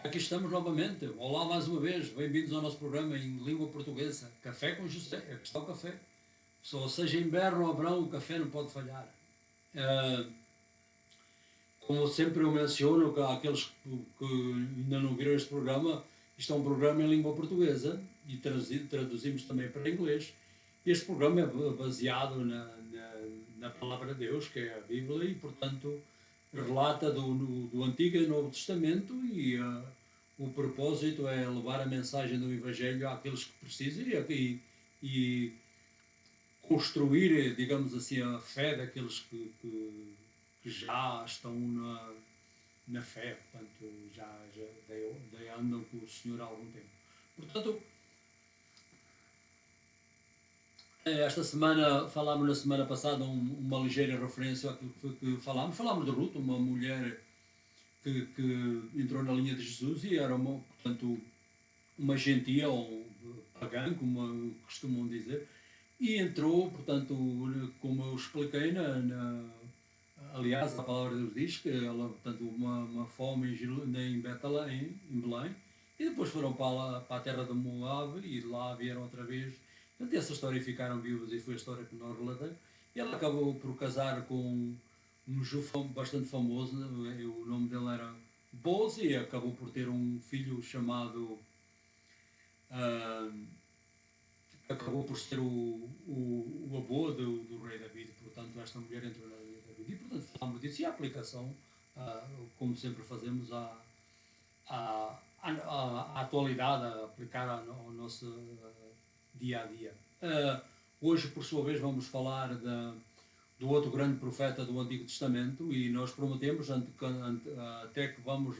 Aqui estamos novamente. Olá mais uma vez. Bem-vindos ao nosso programa em língua portuguesa. Café com José. Aqui está o café. Só seja inverno ou verão, o café não pode falhar. Como sempre eu menciono, que aqueles que ainda não viram este programa, isto é um programa em língua portuguesa e traduzimos também para inglês. Este programa é baseado na palavra de Deus, que é a Bíblia, e portanto relata do Antigo e Novo Testamento, e o propósito é levar a mensagem do Evangelho àqueles que precisam e construir, digamos assim, a fé daqueles que já estão na fé, portanto, já andam com o Senhor há algum tempo. Portanto, esta semana, falámos na semana passada uma ligeira referência àquilo que falámos. Falámos de Ruth, uma mulher que entrou na linha de Jesus e era, portanto, uma gentia ou pagã, como costumam dizer, e entrou, portanto, como eu expliquei, aliás, a palavra de Deus diz que ela, portanto, uma fome em Betlém, em Belém, e depois foram para a terra de Moab e de lá vieram outra vez. Portanto, essa história ficaram vivos e foi a história que nós relatamos. E ela acabou por casar com um judeu bastante famoso, o nome dele era Boaz, e acabou por ter um filho chamado. Acabou por ser o avô do rei David. Portanto, esta mulher entrou na linha de David. E, portanto, falamos disso. E a aplicação, como sempre fazemos, à atualidade, a aplicar ao nosso dia a dia. Hoje, por sua vez, vamos falar do outro grande profeta do Antigo Testamento, e nós prometemos, até que vamos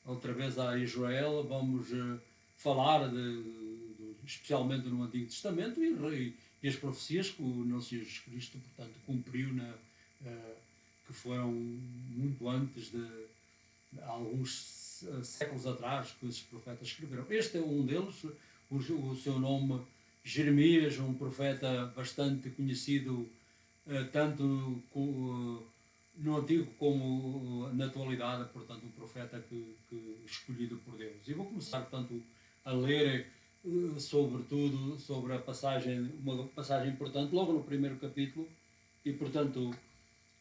outra vez a Israel, vamos falar especialmente no Antigo Testamento e as profecias que o nosso Jesus Cristo, portanto, cumpriu, que foram muito antes de alguns séculos atrás que esses profetas escreveram. Este é um deles, o seu nome Jeremias, um profeta bastante conhecido tanto no Antigo como na atualidade, portanto, um profeta que escolhido por Deus. E vou começar, portanto, a ler sobretudo sobre a passagem, uma passagem importante, logo no primeiro capítulo, e, portanto,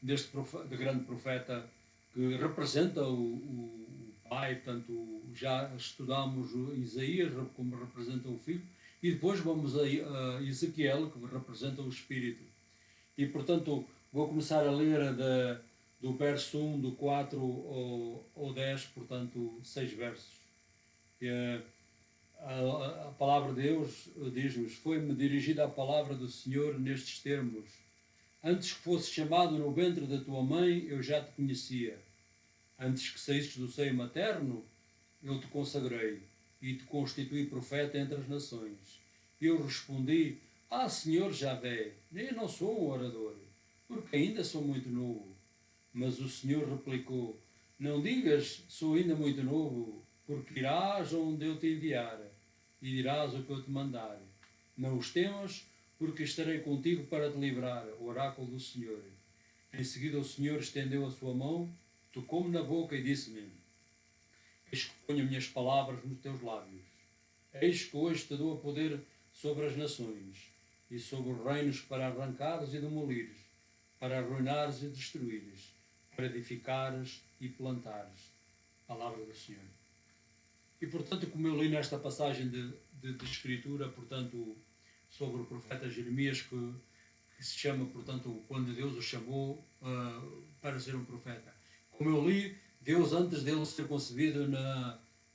deste grande profeta que representa o pai, portanto, já estudamos Isaías, como representa o filho, e depois vamos a Ezequiel, que representa o espírito. E, portanto, vou começar a ler do verso 1, do 4 ao 10, portanto, 6 versos. A palavra de Deus diz-nos: foi-me dirigida a palavra do Senhor nestes termos: antes que fosses chamado no ventre da tua mãe, eu já te conhecia. Antes que saísses do seio materno, eu te consagrei e te constituí profeta entre as nações. Eu respondi: Senhor Javé, eu não sou um orador, porque ainda sou muito novo. Mas o Senhor replicou: não digas, sou ainda muito novo, porque irás onde eu te enviar, e dirás o que eu te mandar. Não os temas, porque estarei contigo para te livrar, o oráculo do Senhor. Em seguida o Senhor estendeu a sua mão, tocou-me na boca e disse-me: eis que ponho minhas palavras nos teus lábios. Eis que hoje te dou poder sobre as nações, e sobre os reinos para arrancares e demolires, para arruinares e destruíres, para edificares e plantares. Palavra do Senhor. E, portanto, como eu li nesta passagem de Escritura, portanto, sobre o profeta Jeremias, que se chama, portanto, quando Deus o chamou para ser um profeta. Como eu li, Deus, antes dele ser concebido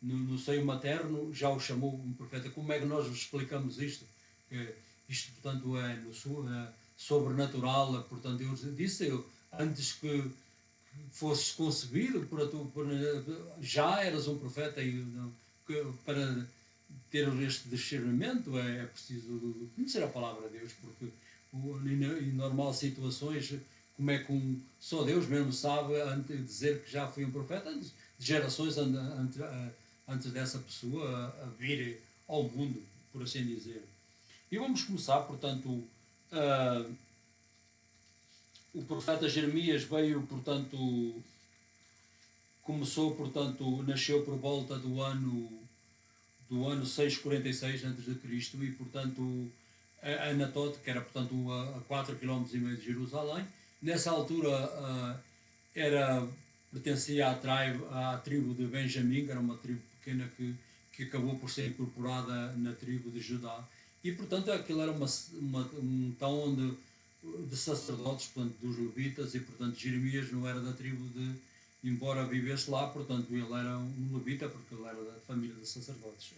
no seio materno, já o chamou um profeta. Como é que nós explicamos isto? Isto, portanto, é sobrenatural. Portanto, Deus disse: antes que fosses concebido, já eras um profeta, e para ter este discernimento é preciso conhecer a palavra de Deus, porque em normais situações, como é que só Deus mesmo sabe dizer que já foi um profeta, antes de gerações antes dessa pessoa a vir ao mundo, por assim dizer. E vamos começar, portanto, o profeta Jeremias veio, portanto, começou, portanto, nasceu por volta do ano 646 a.C. e, portanto, Anatote, que era, portanto, a 4,5 km de Jerusalém. Nessa altura era, pertencia à tribo de Benjamim, que era uma tribo pequena que acabou por ser incorporada na tribo de Judá. E, portanto, aquilo era um tão de sacerdotes, portanto, dos levitas, e, portanto, Jeremias não era da tribo embora vivesse lá, portanto, ele era um levita, porque ele era da família de sacerdotes.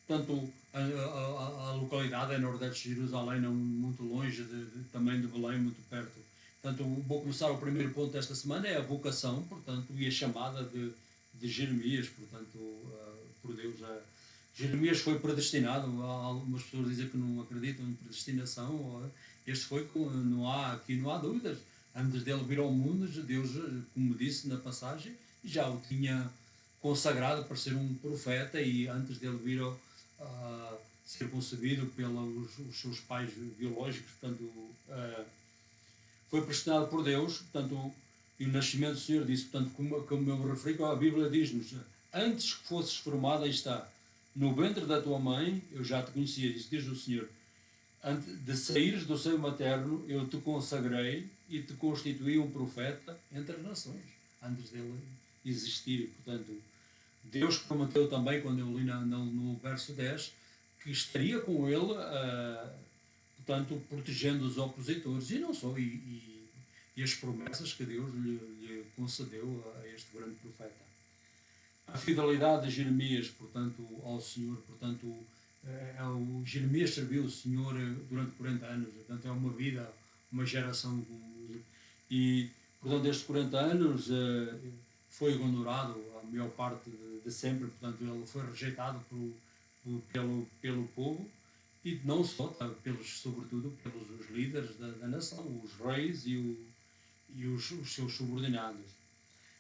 Portanto, a localidade é nordeste de Jerusalém, não muito longe também de Belém, muito perto. Portanto, vou começar o primeiro ponto desta semana, é a vocação, portanto, e a chamada de Jeremias, portanto, por Deus. Jeremias foi predestinado, algumas pessoas dizem que não acreditam em predestinação, este foi, aqui não há dúvidas. Antes dele vir ao mundo, Deus, como disse na passagem, já o tinha consagrado para ser um profeta, e antes dele vir a ser concebido pelos seus pais biológicos, portanto, foi predestinado por Deus, portanto, e o nascimento do Senhor disse, portanto, como eu me referi, a Bíblia diz-nos, antes que fosses formada, aí está, no ventre da tua mãe, eu já te conhecia, diz o Senhor, antes de saíres do seio materno, eu te consagrei e te constituí um profeta entre as nações, antes dele existir. Portanto, Deus prometeu também, quando eu li no verso 10, que estaria com ele, portanto, protegendo os opositores, e não só, e as promessas que Deus lhe concedeu a este grande profeta. A fidelidade de Jeremias, portanto, ao Senhor, portanto, o Jeremias serviu o Senhor durante 40 anos, portanto, é uma vida, uma geração, e, portanto, estes 40 anos foi ignorado a maior parte de sempre, portanto, ele foi rejeitado pelo povo, e não só, sobretudo pelos líderes da nação, os reis e os seus subordinados.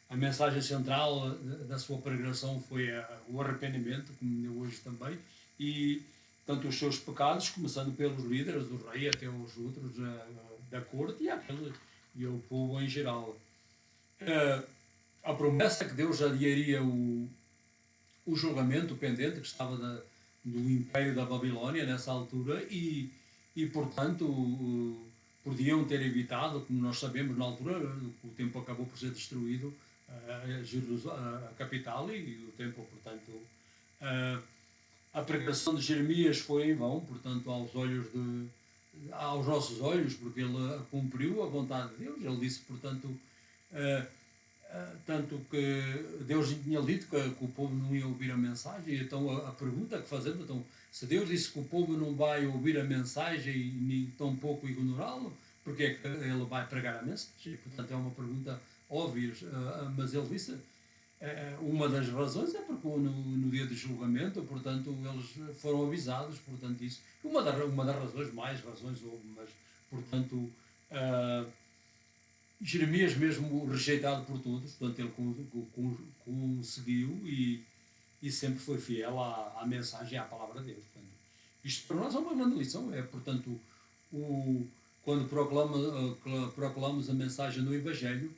A mensagem central da sua pregação foi o arrependimento, como hoje também, e tanto os seus pecados, começando pelos líderes, do rei até os outros da corte e o povo em geral. A promessa que Deus adiaria o julgamento pendente que estava do Império da Babilónia nessa altura e portanto, podiam ter evitado, como nós sabemos na altura, o templo acabou por ser destruído, a capital, e o templo, portanto, a pregação de Jeremias foi em vão, portanto, aos nossos olhos, porque ele cumpriu a vontade de Deus. Ele disse, portanto, tanto que Deus tinha dito que o povo não ia ouvir a mensagem. Então a pergunta que fazemos, então, se Deus disse que o povo não vai ouvir a mensagem e nem tão pouco ignorá-lo, porque é que ele vai pregar a mensagem? Portanto, é uma pergunta óbvia, mas ele disse, uma das razões é porque no dia de julgamento, portanto, eles foram avisados, portanto, isso. Uma das razões, mais razões houve, mas, portanto, Jeremias, mesmo rejeitado por todos, portanto, ele conseguiu e sempre foi fiel à mensagem, à palavra de Deus. Portanto, isto para nós é uma grande lição, portanto, quando proclamamos a mensagem do Evangelho,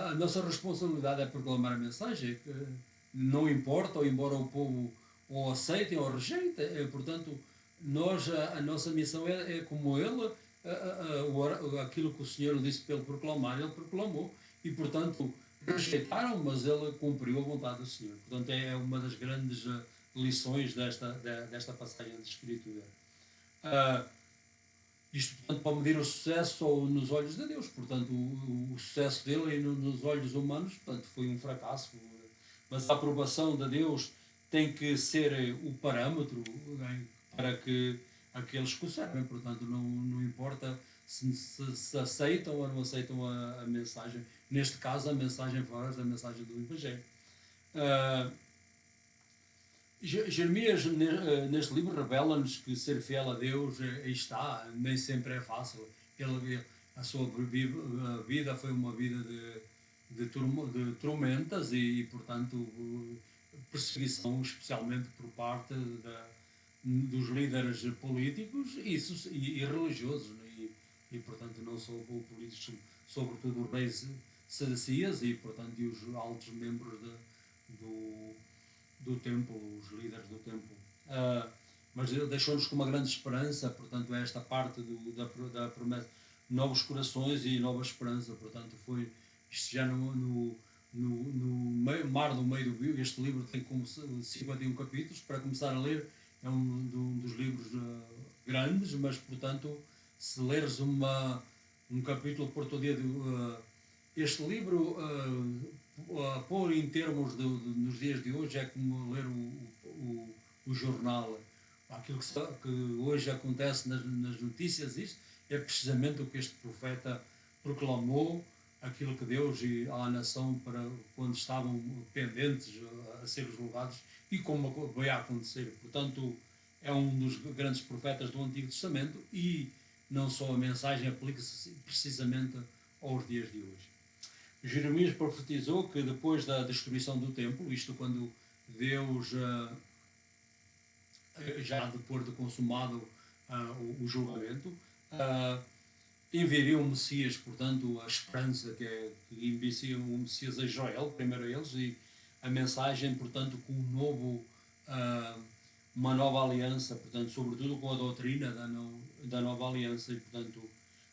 a nossa responsabilidade é proclamar a mensagem, que não importa, ou embora o povo ou aceite ou rejeite, portanto, a nossa missão é como ele, aquilo que o Senhor disse para ele proclamar, ele proclamou, e portanto rejeitaram, mas ele cumpriu a vontade do Senhor. Portanto, é uma das grandes lições desta passagem de Escritura. Isto, portanto, para medir o sucesso nos olhos de Deus. Portanto, o sucesso dele nos olhos humanos, portanto, foi um fracasso. Mas a aprovação de Deus tem que ser o parâmetro para que aqueles que o servem. Portanto, não importa se aceitam ou não aceitam a mensagem. Neste caso, a mensagem voraz, a mensagem do Evangelho. Jeremias, neste livro, revela-nos que ser fiel a Deus, aí está, nem sempre é fácil. A sua vida foi uma vida de tormentas e, portanto, perseguição, especialmente por parte dos líderes políticos e religiosos, e, portanto, não só políticos, sobretudo os reis Sadecias e, portanto, e os altos membros do templo, os líderes do templo. Mas deixou-nos com uma grande esperança, portanto, esta parte da promessa, novos corações e nova esperança, portanto, foi isto já no mar do meio do Bíblia. Este livro tem como 51 capítulos, para começar a ler, é um dos livros grandes, mas, portanto, se leres um capítulo por todo dia, este livro, pôr em termos nos dias de hoje, é como ler o jornal. Aquilo que hoje acontece nas notícias, isto é precisamente o que este profeta proclamou, aquilo que Deus e à nação para quando estavam pendentes a ser julgados e como vai acontecer. Portanto, é um dos grandes profetas do Antigo Testamento e não só a mensagem aplica-se precisamente aos dias de hoje. Jeremias profetizou que depois da destruição do templo, isto quando Deus, já depois de consumado o julgamento, enviaria um Messias, portanto, a esperança que envia um Messias a Israel, primeiro a eles, e a mensagem, portanto, com uma nova aliança, portanto, sobretudo com a doutrina da nova aliança, e, portanto,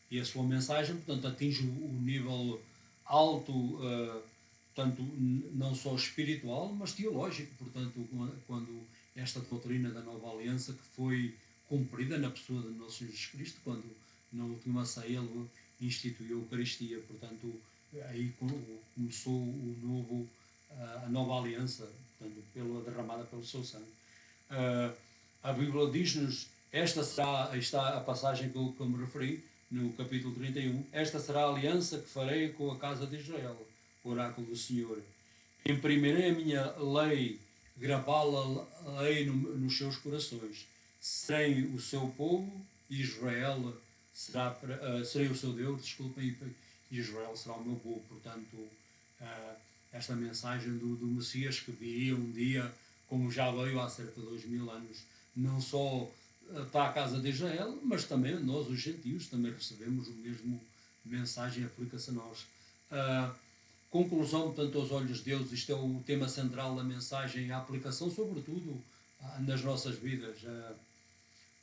e a sua mensagem, portanto, atinge o nível alto, tanto não só espiritual, mas teológico, portanto, quando esta doutrina da nova aliança que foi cumprida na pessoa de nosso Jesus Cristo, quando na última ceia ele instituiu a Eucaristia, portanto, aí começou a nova aliança, portanto, derramada pelo seu sangue. A Bíblia diz-nos, está a passagem que eu me referi, no capítulo 31, esta será a aliança que farei com a casa de Israel, o oráculo do Senhor. Imprimirei a minha lei, gravá-la-ei nos seus corações. Serei o seu povo, Israel serei o seu Deus, desculpem, e Israel será o meu povo. Portanto, esta mensagem do Messias que viria um dia, como já veio há cerca de 2000 anos, não só para a casa de Israel, mas também nós, os gentios, também recebemos o mesmo mensagem, aplica-se a nós. Conclusão, portanto, aos olhos de Deus, isto é o tema central da mensagem, a aplicação, sobretudo, nas nossas vidas.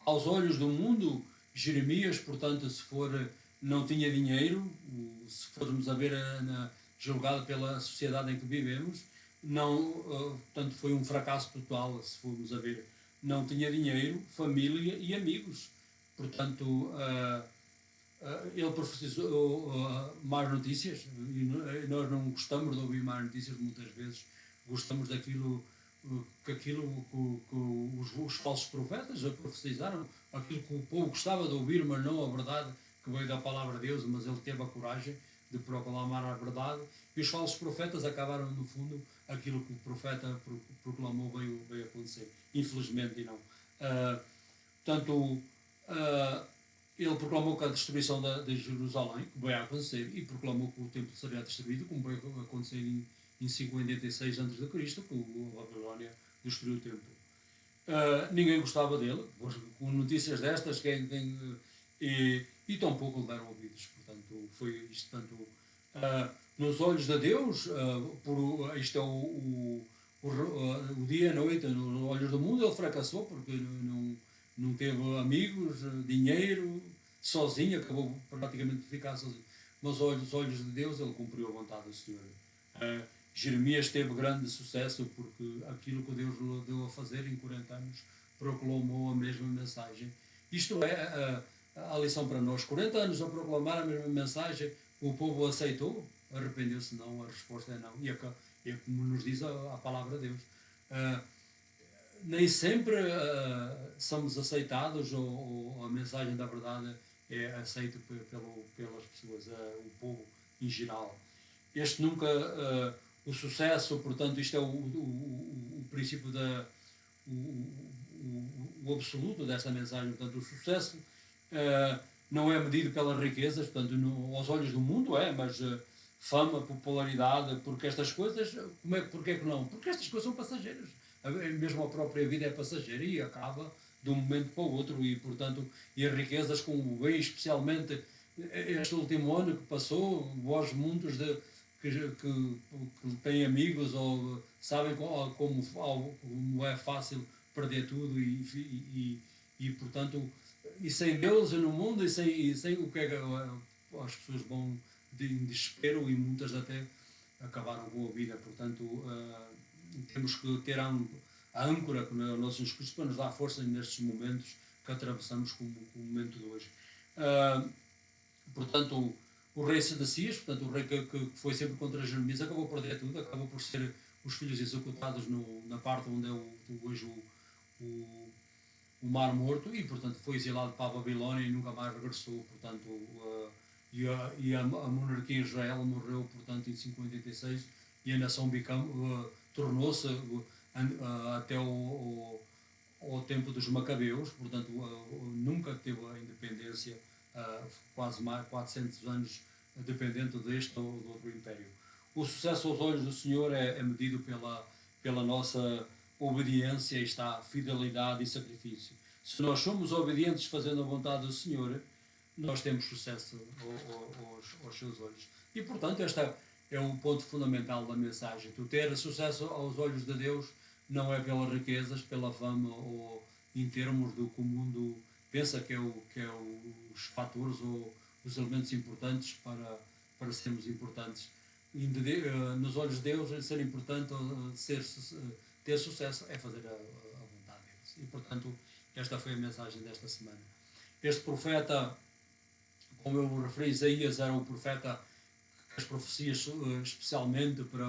Aos olhos do mundo, Jeremias, portanto, não tinha dinheiro, se formos a ver julgado pela sociedade em que vivemos, portanto, foi um fracasso total, se formos a ver. Não tinha dinheiro, família e amigos. Portanto, ele profetizou más notícias, e nós não gostamos de ouvir más notícias muitas vezes, gostamos daquilo que os falsos profetas profetizaram, aquilo que o povo gostava de ouvir, mas não a verdade que veio da palavra de Deus, mas ele teve a coragem de proclamar a verdade, e os falsos profetas acabaram, no fundo, aquilo que o profeta proclamou veio acontecer, infelizmente, e não. Portanto, ele proclamou que a destruição de Jerusalém, que veio a acontecer, e proclamou que o templo seria destruído, como veio a acontecer em 586 a.C., que a Babilónia destruiu o templo. Ninguém gostava dele, com notícias destas, e tampouco lhe deram ouvidos. Portanto, foi isto. Portanto, nos olhos de Deus, isto é o dia e a noite, nos olhos do mundo, ele fracassou, porque não teve amigos, dinheiro, sozinho, acabou praticamente de ficar sozinho. Mas aos olhos de Deus, ele cumpriu a vontade do Senhor. Jeremias teve grande sucesso porque aquilo que Deus lhe deu a fazer em 40 anos proclamou a mesma mensagem. Isto é a lição para nós. 40 anos a proclamar a mesma mensagem, o povo aceitou, arrependeu-se não, a resposta é não. E é como nos diz a palavra de Deus. Nem sempre somos aceitados ou a mensagem da verdade é aceita pelas pessoas, o povo em geral. Este nunca, o sucesso, portanto, isto é o princípio o absoluto desta mensagem. Portanto, o sucesso não é medido pelas riquezas, portanto, aos olhos do mundo mas fama, popularidade, porque estas coisas, porque é que não? Porque estas coisas são passageiras. Mesmo a própria vida é passageira e acaba de um momento para o outro, e portanto, e as riquezas, como bem especialmente este último ano que passou, vós muitos que têm amigos ou sabem como é fácil perder tudo e portanto, e sem Deus no mundo e sem o que é que as pessoas vão de desespero e muitas até acabaram com a vida. Portanto, temos que ter a âncora que é o nosso Jesus Cristo para nos dar força nestes momentos que atravessamos como o momento de hoje. Portanto, o rei Sedequias, portanto, o rei que foi sempre contra Jeremias, acabou por perder tudo, acabou por ser os filhos executados na parte onde é hoje o Mar Morto e, portanto, foi exilado para a Babilónia e nunca mais regressou. Portanto, a monarquia em Israel morreu, portanto, em 586 e a nação tornou-se até ao tempo dos Macabeus, portanto, nunca teve a independência, quase mais 400 anos dependente deste ou do outro império. O sucesso aos olhos do Senhor é medido pela nossa obediência, e está fidelidade e sacrifício. Se nós somos obedientes fazendo a vontade do Senhor, nós temos sucesso aos seus olhos. E, portanto, este é o ponto fundamental da mensagem. Tu ter sucesso aos olhos de Deus não é pelas riquezas, pela fama ou em termos do que o mundo pensa que é os fatores ou os elementos importantes para sermos importantes. Nos olhos de Deus, ser importante, ter sucesso é fazer a vontade de Deus. E, portanto, esta foi a mensagem desta semana. Este profeta, como eu referi, Isaías era o profeta que as profecias, especialmente para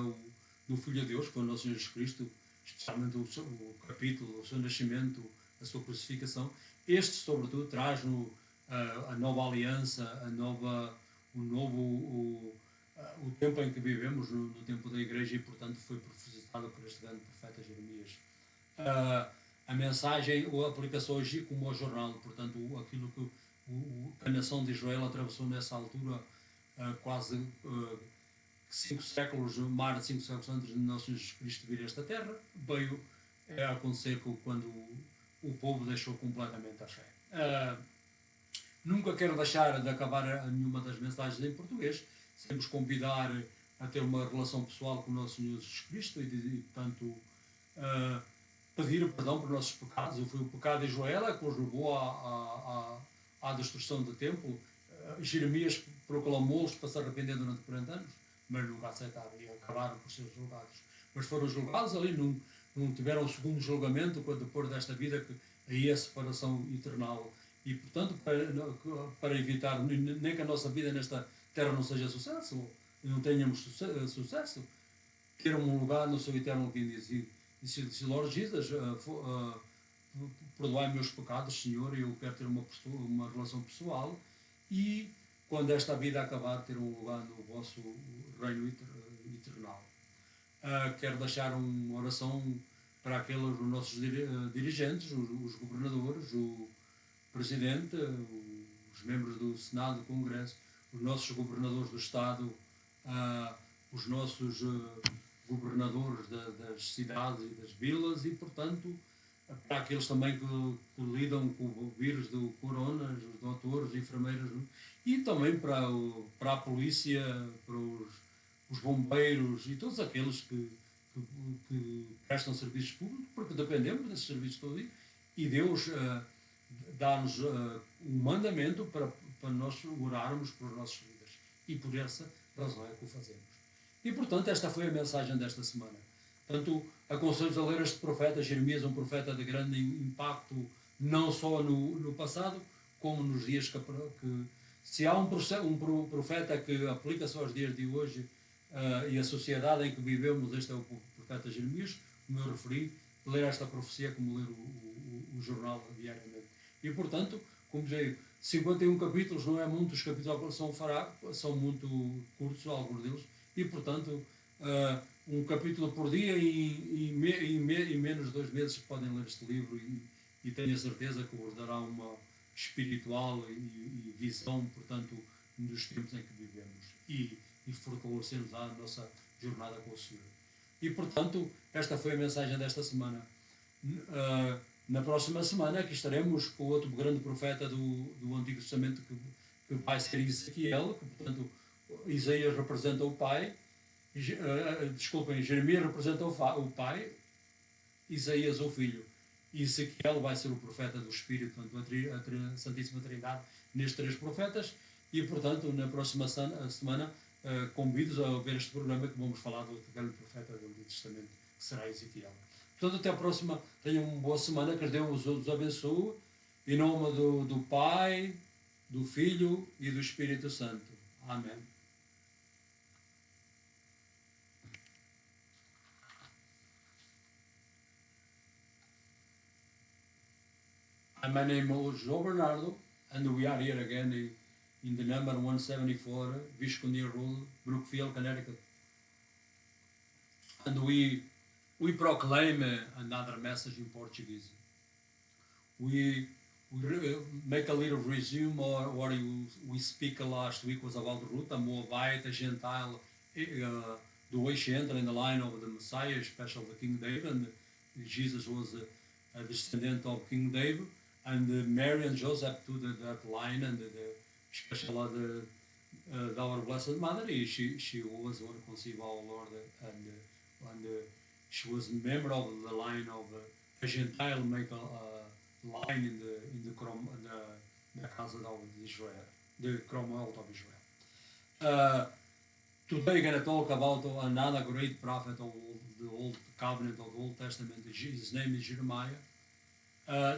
do Filho de Deus, que é o nosso Jesus Cristo, especialmente o capítulo, o seu nascimento, a sua crucificação. Este, sobretudo, traz-nos a nova aliança, o tempo em que vivemos, no tempo da Igreja, e, portanto, foi profetizado por este grande profeta Jeremias. A mensagem aplica-se hoje como ao jornal, portanto, aquilo que a nação de Israel atravessou nessa altura, quase 5 séculos, mais de 5 séculos antes de nosso Jesus Cristo vir a esta terra, veio a acontecer quando o povo deixou completamente a fé. Nunca quero deixar de acabar nenhuma das mensagens em português, sem vos convidar a ter uma relação pessoal com o nosso Senhor Jesus Cristo e portanto, pedir perdão por nossos pecados. Foi o pecado de Joel que os levou à destruição do templo. Jeremias proclamou-os para se arrepender durante 40 anos, mas nunca aceitaram e acabaram por ser julgados. Mas foram julgados ali, não tiveram o segundo julgamento depois desta vida, que aí é a separação eternal. E, portanto, para evitar nem que a nossa vida nesta terra não seja sucesso, não tenhamos sucesso, ter um lugar no seu eterno fim. E se Lord Jesus, perdoai meus pecados, Senhor, eu quero ter uma relação pessoal e, quando esta vida acabar, ter um lugar no vosso reino eternal. Quero deixar uma oração para aqueles nossos dirigentes, os governadores, o Presidente, os membros do Senado, do Congresso, os nossos governadores do Estado, os nossos governadores das cidades e das vilas e, portanto, para aqueles também que lidam com o vírus do corona, os doutores, enfermeiros, e também para a polícia, para os bombeiros e todos aqueles que prestam serviços públicos, porque dependemos desses serviços todos, e Deus dá-nos um mandamento para nós orarmos pelos nossos líderes, e por essa razão é que o fazemos. E, portanto, esta foi a mensagem desta semana. Portanto, aconselho-vos a ler este profeta. Jeremias, um profeta de grande impacto, não só no passado, como nos dias que se há um profeta que aplica-se aos dias de hoje e a sociedade em que vivemos, este é o profeta Jeremias, como eu referi, ler esta profecia como ler o jornal diariamente. E, portanto, como digo, 51 capítulos não é muito, os capítulos são muito curtos, alguns deles, e, portanto, um capítulo por dia e menos de 2 meses podem ler este livro e tenho a certeza que vos dará uma espiritual e visão, portanto, dos tempos em que vivemos e fortalecer-nos a nossa jornada com o Senhor. E, portanto, esta foi a mensagem desta semana. Na próxima semana aqui estaremos com outro grande profeta do Antigo Testamento que vai ser Ezequiel, que, portanto, Isaías representa o pai Desculpem, Jeremias representa o pai, Isaías o filho, e Ezequiel vai ser o profeta do Espírito, portanto, a Santíssima Trindade nestes três profetas, e portanto, na próxima semana, convido-os a ver este programa que vamos falar do grande profeta do Antigo Testamento, que será Ezequiel. Portanto, até a próxima, tenham uma boa semana, que Deus os abençoe, em nome do Pai, do Filho e do Espírito Santo. Amém. My name is João Bernardo, and we are here again in the number 174 Visconti Road, Brookfield, Connecticut. And we proclaim another message in Portuguese. We make a little resume or what we speak last week was about Ruth, a Moabite, a Gentile, the way she entered in the line of the Messiah, especially the King David, and Jesus was a descendant of King David, and Mary and Joseph to that line, and especially our Blessed Mother, she was one to conceive our Lord, and she was a member of the line of a Gentile, make a line in the casa of Israel, the Commonwealth of Israel. Today we're going to talk about another great prophet of the Old Covenant of the Old Testament. His name is Jeremiah.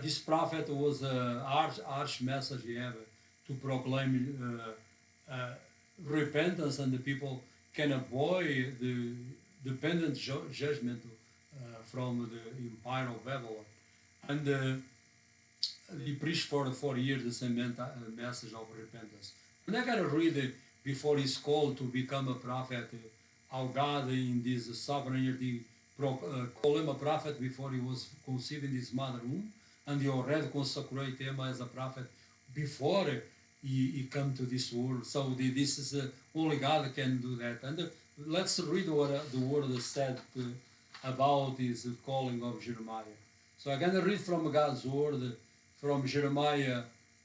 This prophet was an arch message he had to proclaim repentance, and the people can avoid the dependent judgment from the Empire of Babylon. And he preached for 4 years the same message of repentance. And I got to read it before he's called to become a prophet, how God in this sovereignty called him a prophet before he was conceived in his mother's womb, and he already consecrated him as a prophet before he come to this world. So this is only God can do that. And let's read what the word said about his calling of Jeremiah. So I'm going to read from God's word, from Jeremiah,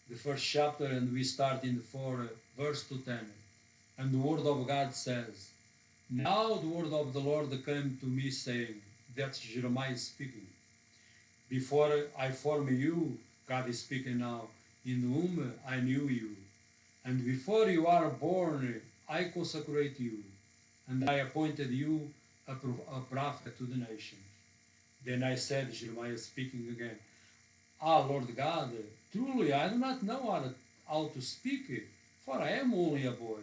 the first chapter, and we start in 4 verse to 10. And the word of God says, "Now the word of the Lord came to me, saying," that's Jeremiah speaking, "Before I formed you," God is speaking now, "in whom I knew you. And before you are born, I consecrate you, and I appointed you a prophet to the nations. Then I said," Jeremiah speaking again, "Ah, Lord God, truly I do not know how to speak, for I am only a boy."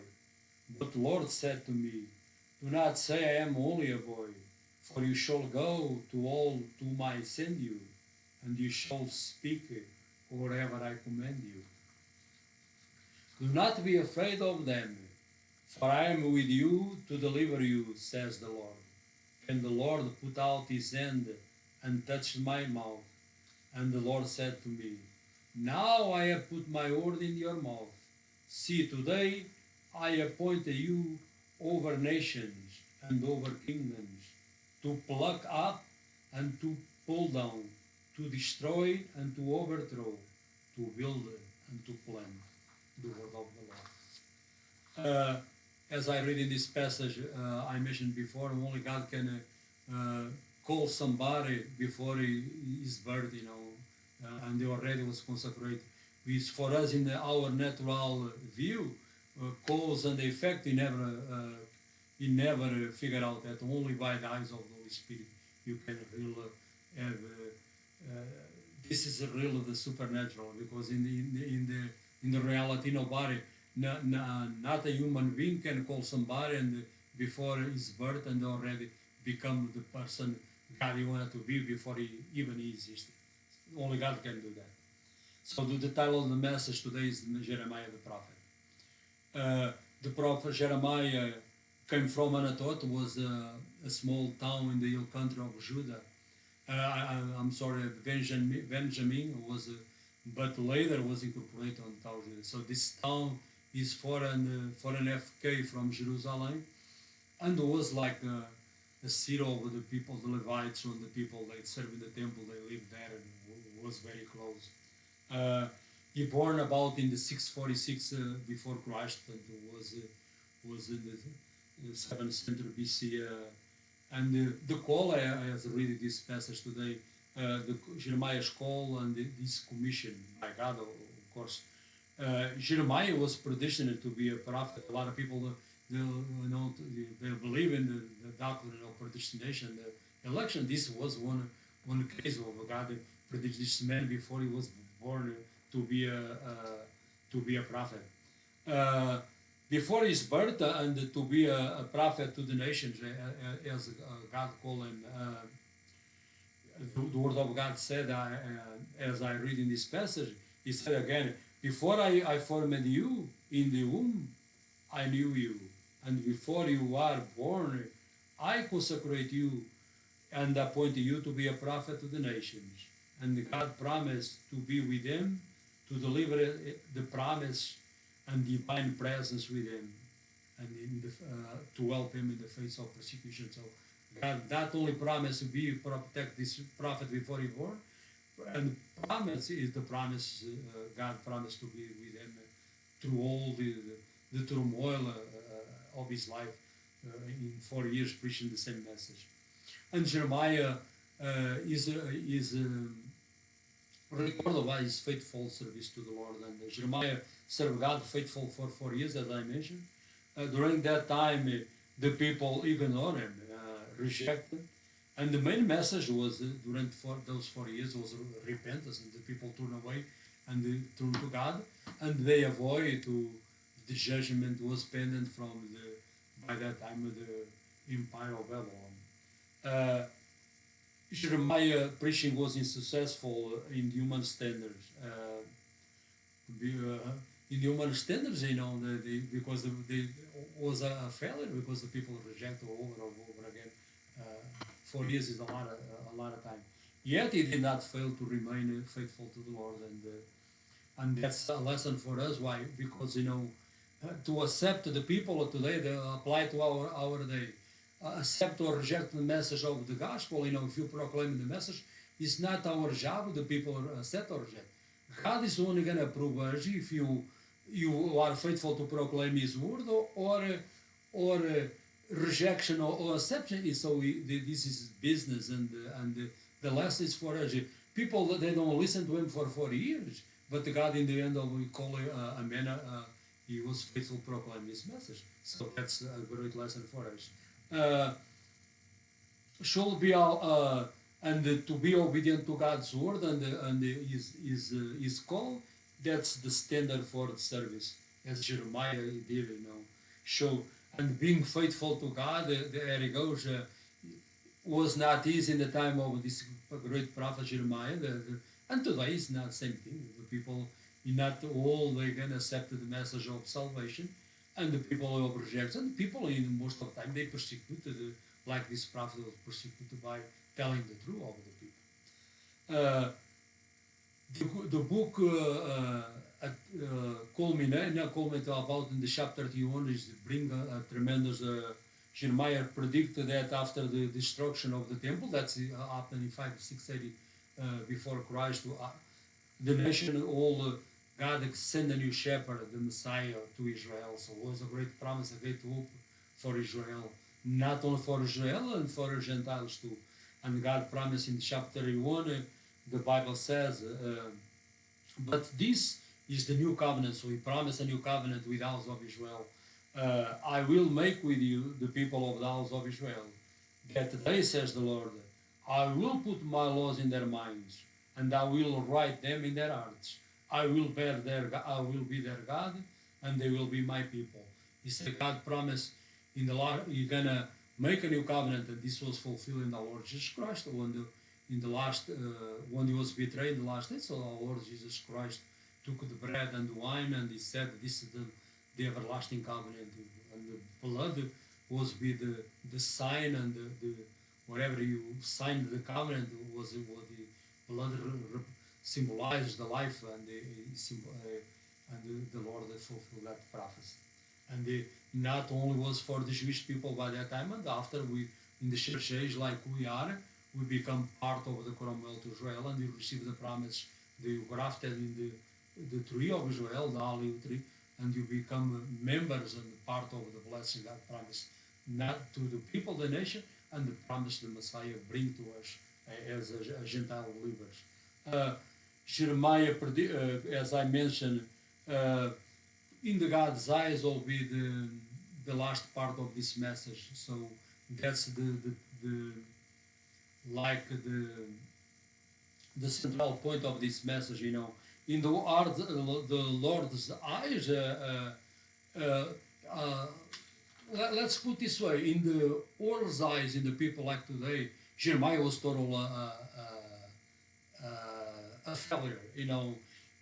But the Lord said to me, "Do not say I am only a boy, for you shall go to all to whom I send you, and you shall speak wherever I command you. Do not be afraid of them, for I am with you to deliver you, says the Lord." And the Lord put out his hand and touched my mouth. And the Lord said to me, "Now I have put my word in your mouth. See, today I appoint you over nations and over kingdoms, to pluck up and to pull down, to destroy and to overthrow, to build and to plant." The word of the Lord. As I read in this passage, I mentioned before, only God can call somebody before his birth, and he already was consecrated. Which for us, in our natural view, cause and effect, he never figure out that. Only by the eyes of the Holy Spirit you can really have. This is really the supernatural, because in the reality, nobody, not a human being can call somebody and before his birth and already become the person God wanted to be before he even existed. Only God can do that. So the title of the message today is Jeremiah the prophet. The prophet Jeremiah came from Anatot, was a small town in the hill country of Judah. I'm sorry, Benjamin was, but later was incorporated on town Judah. So this town is 4.5 km from Jerusalem, and was like a city of the people, the Levites, and the people they served in the temple. They lived there, and was very close. He born about in the 646 before Christ, and was in 7th century BC. And the call, I was reading this passage today, Jeremiah's call and this commission by God, of course. Jeremiah was predestined to be a prophet. A lot of people, they believe in the doctrine of predestination, the election. This was one case of God predestined this man before he was born to be a prophet. Before his birth and to be a prophet to the nations, as God called him. The word of God said, as I read in this passage, he said again, before I formed you in the womb, I knew you. And before you are born, I consecrate you and appoint you to be a prophet to the nations. And God promised to be with them, to deliver the promise and divine presence with him, and to help him in the face of persecution. So God not only promised to protect this prophet before he born, and promise is the promise God promised to be with him through all the turmoil of his life in 4 years preaching the same message. And Jeremiah is recorded by his faithful service to the Lord. And Jeremiah served God faithful for 4 years, as I mentioned. During that time, the people ignored him, rejected. And the main message was during those 4 years was repentance, and the people turned away and they turned to God, and they avoid the judgment was pending from by that time the Empire of Babylon. Jeremiah preaching was unsuccessful in human standards. In human standards, because they was a failure because the people rejected over and over again. 4 years is a lot of time. Yet he did not fail to remain faithful to the Lord, and that's a lesson for us. Why? Because to accept the people of today, they apply to our day. Accept or reject the message of the gospel. If you proclaim the message, it's not our job. The people accept or reject. God is only going to approve us if you are faithful to proclaim His word, or rejection or acceptance. So this is business, and the lesson is for us. People they don't listen to Him for 40 years, but God in the end we call a man. He was faithful to proclaim His message. So that's a great lesson for us. Should be and to be obedient to God's word and His call. That's the standard for the service, as Jeremiah did. Show and being faithful to God. There he goes. Was not easy in the time of this great prophet Jeremiah. And today it's not the same thing. The people, not all they can accept the message of salvation, and the people of rejection. People in most of the time they persecuted, like this prophet was persecuted by telling the truth of the people. The book culminated about in the chapter 31 is bring a tremendous. Jeremiah predicted that after the destruction of the temple, that's happened in 680 before Christ, the nation all. God sent a new shepherd, the Messiah, to Israel. So it was a great promise, a great hope for Israel. Not only for Israel and for Gentiles too. And God promised in chapter 1, the Bible says, but this is the new covenant. So He promised a new covenant with the house of Israel. I will make with you the people of the house of Israel. That day, says the Lord, I will put my laws in their minds, and I will write them in their hearts. I will be their God, and they will be my people. He said, God promised in the Lord, you're gonna make a new covenant, and this was fulfilled in the Lord Jesus Christ. When He was betrayed in the last day, so our Lord Jesus Christ took the bread and the wine, and He said, "This is the everlasting covenant." And the blood was the sign, and the whatever you signed the covenant was what the blood symbolized the life, and the Lord fulfilled that prophecy. And not only was for the Jewish people by that time, and after in the church age like we are, we become part of the Commonwealth of Israel, and we receive the promise. They grafted in the tree of Israel, the olive tree, and you become members and part of the blessing God promised not to the people, the nation, and the promise the Messiah bring to us as a Gentile believers. Jeremiah, as I mentioned, in the God's eyes will be the last part of this message. So that's the like the central point of this message. In the Lord's eyes. Let's put this way: in the world's eyes, in the people like today, Jeremiah was total a failure.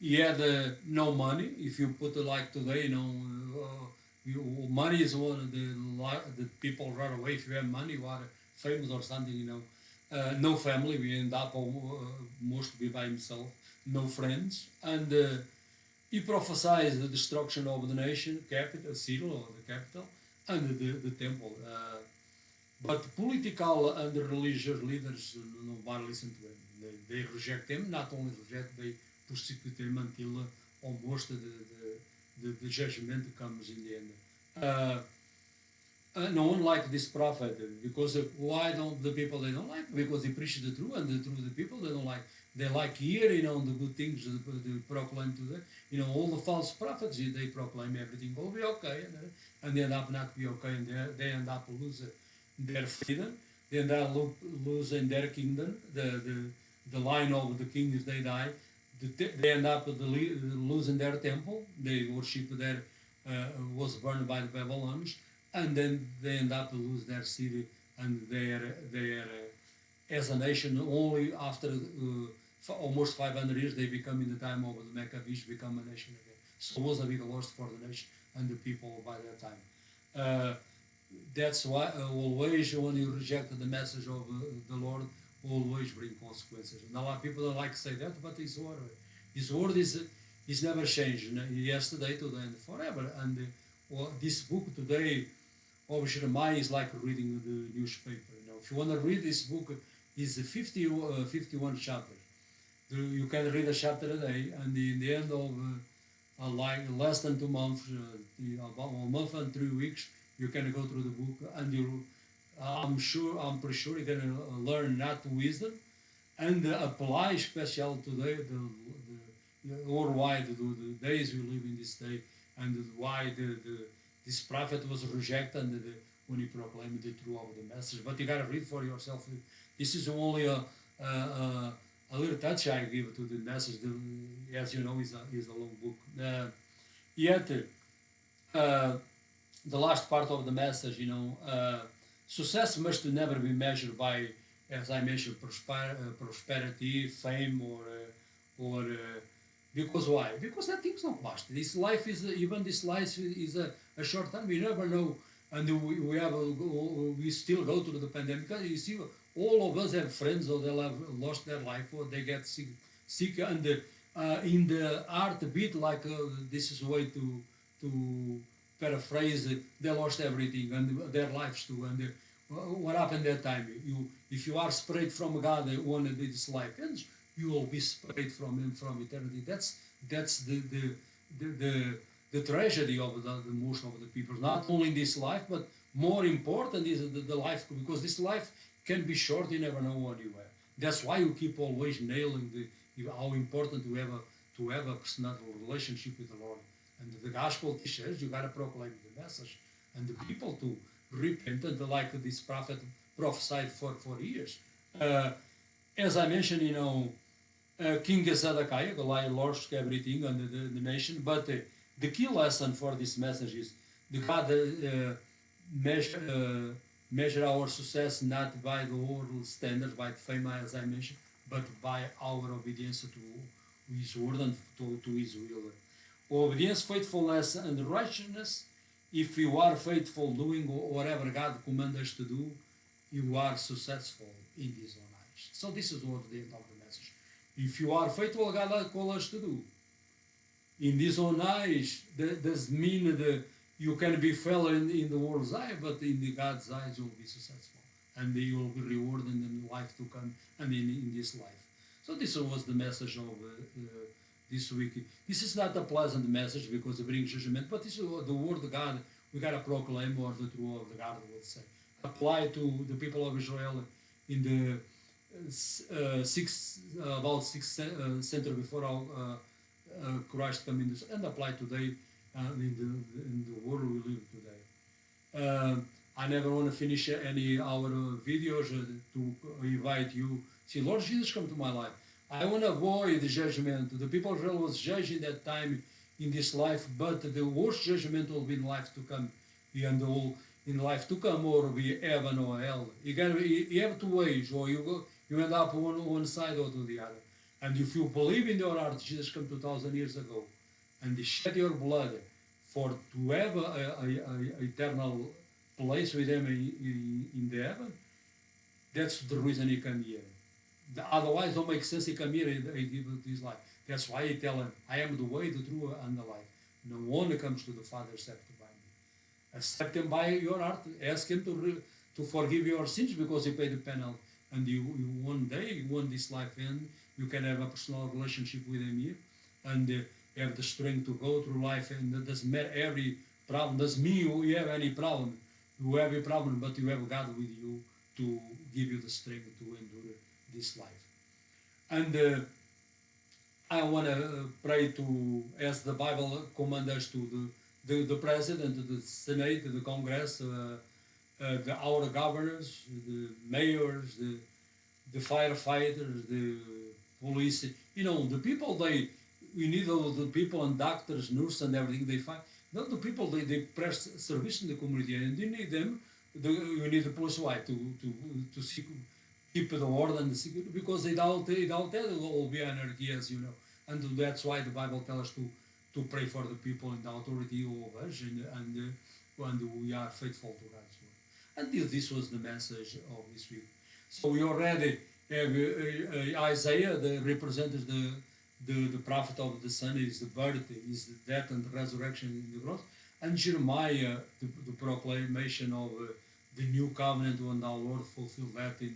He had no money. If you put it like today, money is one of the people run away. If you have money, you are famous or something. No family. We end up mostly by himself. No friends, and he prophesied the destruction of the nation, capital, city, or the capital, and the temple. But political and religious leaders nobody listen to him. They reject him. Not only reject, they persecute him until almost the judgment comes in the end. No one like this prophet because why don't the people they don't like? Because he preaches the truth, and the truth the people they don't like. They like hearing the good things they proclaim today. All the false prophets they proclaim everything will be okay, and they end up not be okay, and they end up losing their freedom. They end up losing their kingdom. The line of the kings they die. They end up losing their temple. They worship there was burned by the Babylonians, and then they end up lose their city and their as a nation only after almost 500 years they become in the time of the Maccabees become a nation again. So it was a big loss for the nation and the people by that time. That's why always when you reject the message of the Lord, always bring consequences. And a lot of people don't like to say that, but His word is never changed. Yesterday, today, and forever. And this book today of Jeremiah is like reading the newspaper. If you want to read this book, it's 51 chapters. You can read a chapter a day, and in the end of like less than 2 months, about a month and 3 weeks, you can go through the book, and I'm pretty sure you can learn not wisdom and apply, especially today, or why the days we live in this day, and why this prophet was rejected when he proclaimed the truth of the message. But you got to read for yourself. This is only a little touch I give to the message. As you know, is a long book. Yet, the last part of the message, success must never be measured by, as I mentioned, prosperity, fame, or because why? Because that things don't last. This life is a short time. We never know, and we still go through the pandemic. You see, all of us have friends, or they have lost their life, or they get sick, and in the art beat, like this is a way to paraphrase it. They lost everything and their lives too. And what happened that time? If you are separated from God, when this life ends, you will be separated from Him from eternity. That's the tragedy of the most of the people. Not only in this life, but more important is the life, because this life can be short. You never know anywhere. That's why you keep always nailing how important to have a personal relationship with the Lord. And the gospel teaches you got to proclaim the message, and the people to repent, and like this prophet prophesied for years. As I mentioned, King Zedekiah, Goliath lost everything under the nation, but the key lesson for this message is the God measure our success not by the world standards, by fame, as I mentioned, but by our obedience to His word and to His will. Obedience, faithfulness, and righteousness. If you are faithful doing whatever God commands us to do, you are successful in His own eyes. So this is what the end of the message. If you are faithful, God calls us to do. In His own eyes, that doesn't mean that you can be failed in the world's eye, but in God's eyes you will be successful, and you will be rewarded in life to come and in this life. So this was the message of this week. This is not a pleasant message because it brings judgment, but this is the word of God we gotta proclaim or the true of the God would say. Apply to the people of Israel in the about 6th century before Christ came in this, and apply today in the world we live today. I never want to finish any our videos to invite you. See, Lord Jesus, come to my life. I want to avoid the judgment. The people of Israel was judging that time in this life, but the worst judgment will be in life to come. And all in life to come, or be heaven or hell. You have two ways, or you end up on one side or to the other. And if you believe in your heart, Jesus came 2,000 years ago, and he shed your blood for to have a eternal place with him in the heaven, that's the reason he came here. Otherwise, don't make sense. He come here and he give his life. That's why he tell him, I am the way, the truth, and the life. No one comes to the Father except by me. Accept him by your heart. Ask him to forgive your sins because he paid the penalty. And you one day, when this life ends, you can have a personal relationship with him here. And you have the strength to go through life. And it doesn't matter every problem. Doesn't mean you have any problem. You have a problem, but you have God with you to give you the strength to endure this life. And I want to pray to, as the Bible commands us to, the President, the Senate, the Congress, our governors, the mayors, the firefighters, the police, the people, we need the people and doctors, nurses and everything they find. Not the people, they press service in the community, and you need them. You need the police to keep the order and the security, because without that there will be anarchy, as you know. And that's why the Bible tells us to pray for the people in the authority of us, and we are faithful to God's word. And this was the message of this week. So we already have Isaiah, that represents the prophet of the Son, is the birth, is the death and the resurrection in the cross, and Jeremiah, the proclamation of the new covenant when our Lord fulfilled that in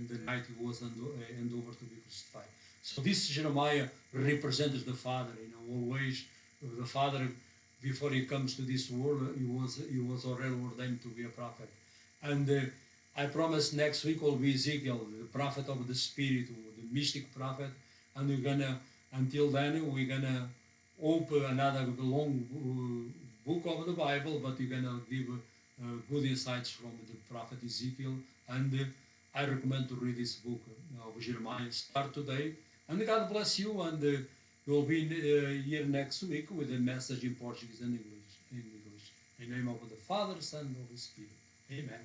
the night he was handed over to be crucified. So this Jeremiah represents the Father in all ways. The Father, before he comes to this world, he was already ordained to be a prophet. And I promise next week will be Ezekiel, the prophet of the Spirit, the mystic prophet. And we're gonna, until then, we're gonna open another long book of the Bible, but we're gonna give good insights from the prophet Ezekiel. And I recommend to read this book of Jeremiah. Start today. And God bless you. And you'll be here next week with a message in Portuguese and English. In the name of the Father, Son, and Holy Spirit. Amen.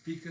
Fica